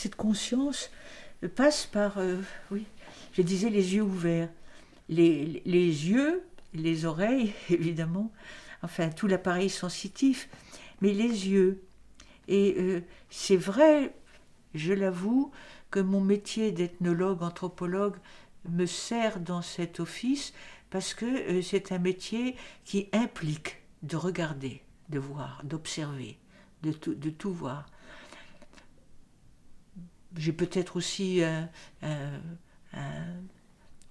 cette conscience passe par, oui, je disais les yeux ouverts. Les yeux, les oreilles, évidemment, enfin tout l'appareil sensitif, mais les yeux. Et c'est vrai, je l'avoue, que mon métier d'ethnologue, anthropologue me sert dans cet office parce que c'est un métier qui implique de regarder, de voir, d'observer, de tout voir. J'ai peut-être aussi un-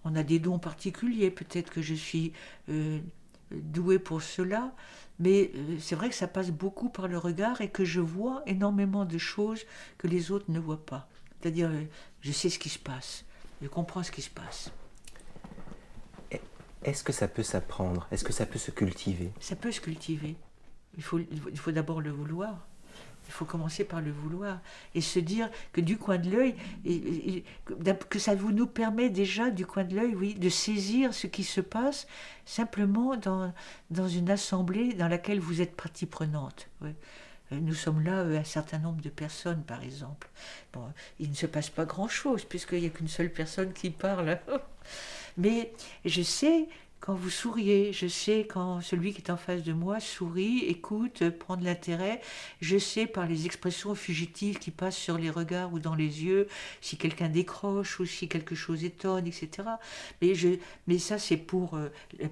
on a des dons particuliers, peut-être que je suis douée pour cela, mais c'est vrai que ça passe beaucoup par le regard et que je vois énormément de choses que les autres ne voient pas. C'est-à-dire, je sais ce qui se passe, je comprends ce qui se passe. Est-ce que ça peut s'apprendre? Est-ce que ça peut se cultiver? Ça peut se cultiver. Il faut d'abord le vouloir. Il faut commencer par le vouloir et se dire que du coin de l'œil, que ça vous nous permet déjà du coin de l'œil, oui, de saisir ce qui se passe simplement dans une assemblée dans laquelle vous êtes partie prenante. Oui. Nous sommes là, un certain nombre de personnes, par exemple. Bon, il ne se passe pas grand-chose puisqu'il n'y a qu'une seule personne qui parle. Mais je sais quand vous souriez, je sais quand celui qui est en face de moi sourit, écoute, prend de l'intérêt, je sais par les expressions fugitives qui passent sur les regards ou dans les yeux, si quelqu'un décroche ou si quelque chose étonne, etc. Mais ça, c'est pour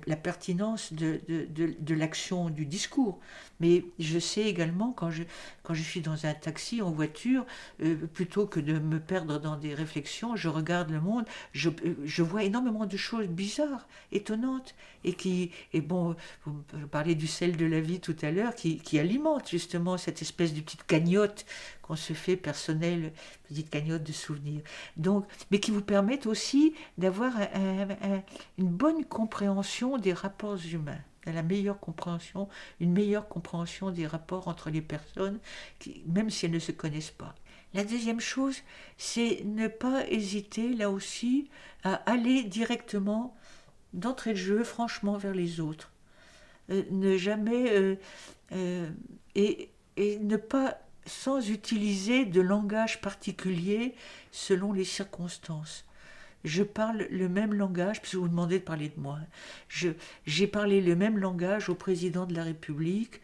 la pertinence de l'action du discours. Mais je sais également quand je suis dans un taxi, en voiture, plutôt que de me perdre dans des réflexions, je regarde le monde, je vois énormément de choses bizarres, étonnantes, et bon, vous parlez du sel de la vie tout à l'heure, qui alimente justement cette espèce de petite cagnotte qu'on se fait personnelle, petite cagnotte de souvenirs. Donc, mais qui vous permettent aussi d'avoir une bonne compréhension des rapports humains, la meilleure compréhension, une meilleure compréhension des rapports entre les personnes, même si elles ne se connaissent pas. La deuxième chose, c'est ne pas hésiter, là aussi, à aller directement, d'entrée de jeu, franchement, vers les autres. Ne jamais... euh, et ne pas, sans utiliser de langage particulier selon les circonstances. Je parle le même langage, puisque vous me demandez de parler de moi. J'ai parlé le même langage au président de la République,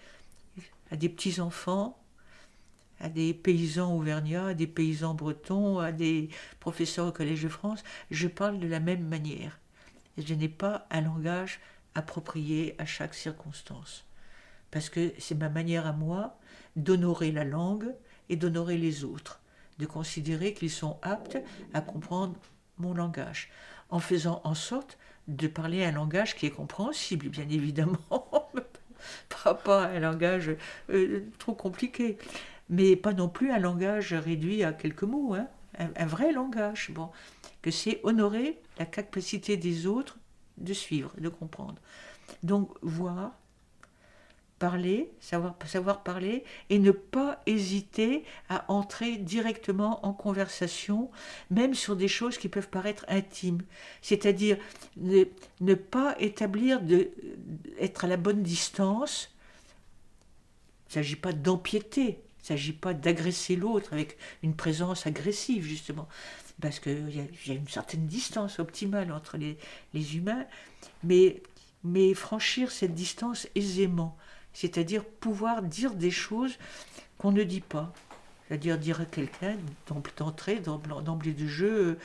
à des petits-enfants, à des paysans auvergnats, à des paysans bretons, à des professeurs au Collège de France. Je parle de la même manière. Je n'ai pas un langage approprié à chaque circonstance. Parce que c'est ma manière à moi d'honorer la langue et d'honorer les autres, de considérer qu'ils sont aptes à comprendre mon langage, en faisant en sorte de parler un langage qui est compréhensible, bien évidemment, pas un langage trop compliqué, mais pas non plus un langage réduit à quelques mots, hein, un vrai langage, bon, que c'est honorer la capacité des autres de suivre, de comprendre. Donc voir, parler, savoir parler, et ne pas hésiter à entrer directement en conversation, même sur des choses qui peuvent paraître intimes. C'est-à-dire ne pas être à la bonne distance. Il ne s'agit pas d'empiéter, il ne s'agit pas d'agresser l'autre avec une présence agressive, justement, parce qu'il y a une certaine distance optimale entre les humains, mais franchir cette distance aisément, c'est-à-dire pouvoir dire des choses qu'on ne dit pas. C'est-à-dire dire à quelqu'un d'entrée, d'emblée de jeu,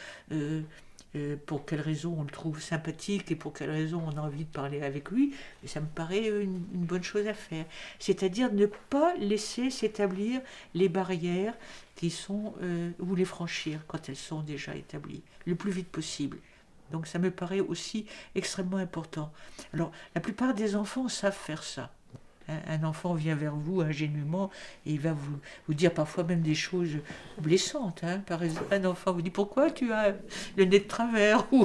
pour quelle raison on le trouve sympathique et pour quelle raison on a envie de parler avec lui, et ça me paraît une bonne chose à faire. C'est-à-dire ne pas laisser s'établir les barrières qui sont, ou les franchir quand elles sont déjà établies, le plus vite possible. Donc ça me paraît aussi extrêmement important. Alors, la plupart des enfants savent faire ça. Un enfant vient vers vous ingénument et il va vous dire parfois même des choses blessantes. Hein. Par exemple, un enfant vous dit pourquoi tu as le nez de travers ou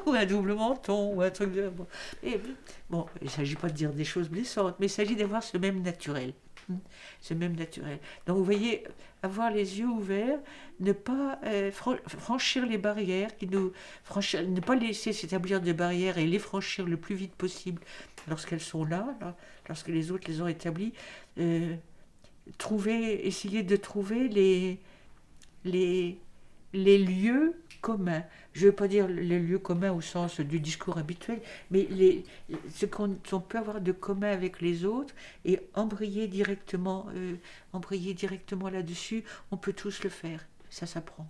un double menton ou un truc de... Bon, bon il ne s'agit pas de dire des choses blessantes, mais il s'agit d'avoir ce même naturel. Ce même naturel. Donc vous voyez, avoir les yeux ouverts, ne pas franchir les barrières, ne pas laisser s'établir des barrières et les franchir le plus vite possible lorsqu'elles sont là, lorsque les autres les ont établies, essayer de trouver les, les lieux communs. Je ne veux pas dire les lieux communs au sens du discours habituel, mais ce qu'on peut avoir de commun avec les autres et embrayer directement là-dessus, on peut tous le faire. Ça s'apprend.